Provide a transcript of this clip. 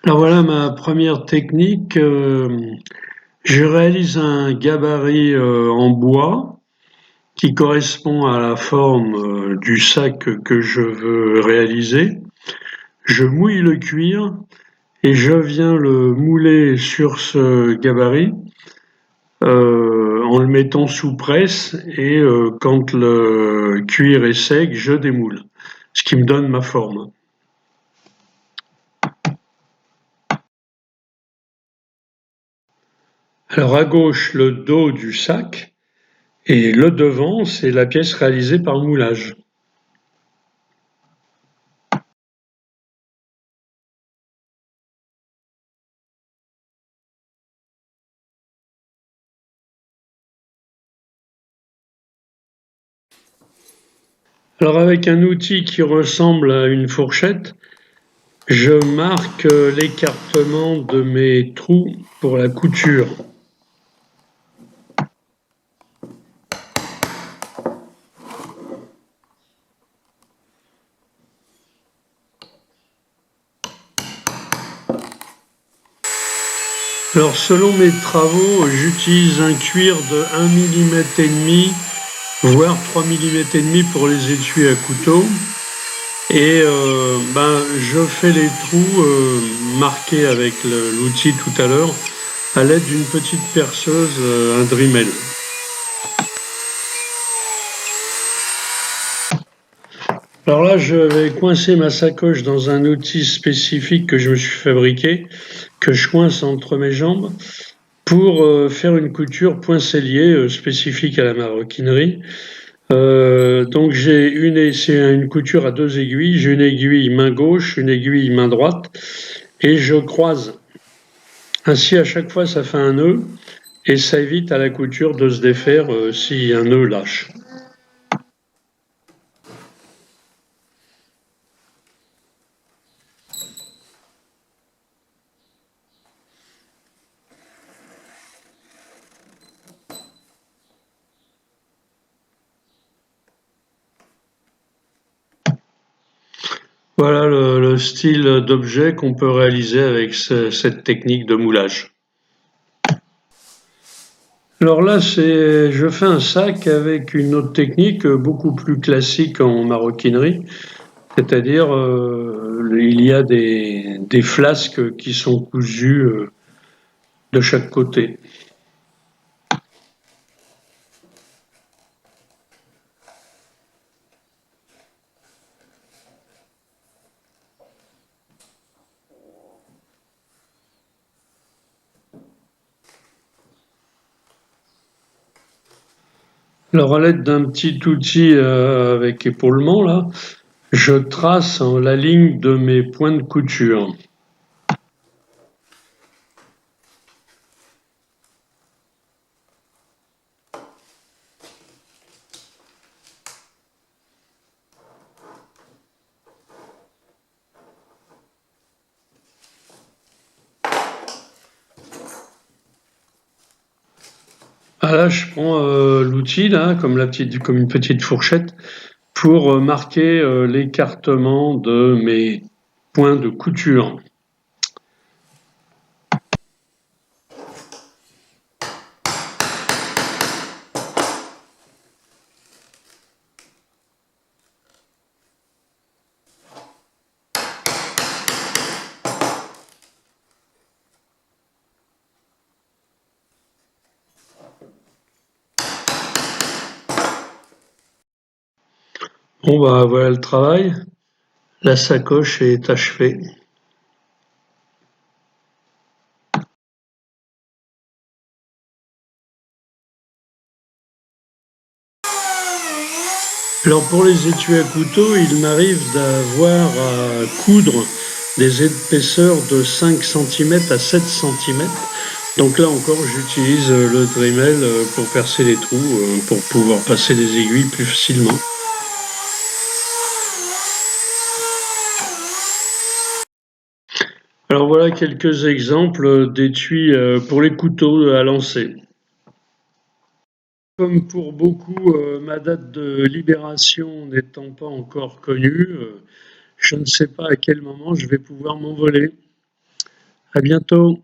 Alors voilà ma première technique. Je réalise un gabarit en bois qui correspond à la forme du sac que je veux réaliser. Je mouille le cuir et je viens le mouler sur ce gabarit en le mettant sous presse et quand le cuir est sec, je démoule, ce qui me donne ma forme. Alors à gauche, le dos du sac. Et le devant, c'est la pièce réalisée par moulage. Alors avec un outil qui ressemble à une fourchette, je marque l'écartement de mes trous pour la couture. Alors selon mes travaux, j'utilise un cuir de 1,5 mm, voire 3,5 mm pour les étuis à couteau. Et je fais les trous marqués avec l'outil tout à l'heure à l'aide d'une petite perceuse, un Dremel. Alors là, je vais coincer ma sacoche dans un outil spécifique que je me suis fabriqué, que je coince entre mes jambes pour faire une couture poincellier spécifique à la maroquinerie. Donc c'est une couture à 2 aiguilles. J'ai une aiguille main gauche, une aiguille main droite, et je croise. Ainsi, à chaque fois, ça fait un nœud et ça évite à la couture de se défaire si un nœud lâche. Voilà le style d'objet qu'on peut réaliser avec cette technique de moulage. Alors là, je fais un sac avec une autre technique beaucoup plus classique en maroquinerie, c'est-à-dire il y a des flasques qui sont cousues de chaque côté. Alors à l'aide d'un petit outil avec épaulement, là, je trace la ligne de mes points de couture. Ah là, je prends l'outil là, comme une petite fourchette, pour marquer l'écartement de mes points de couture. Bon bah voilà le travail, la sacoche est achevée. Alors pour les étuis à couteau, il m'arrive d'avoir à coudre des épaisseurs de 5 cm à 7 cm. Donc là encore, j'utilise le Dremel pour percer les trous, pour pouvoir passer les aiguilles plus facilement. Alors voilà quelques exemples d'étuis pour les couteaux à lancer. Comme pour beaucoup, ma date de libération n'étant pas encore connue, je ne sais pas à quel moment je vais pouvoir m'envoler. À bientôt.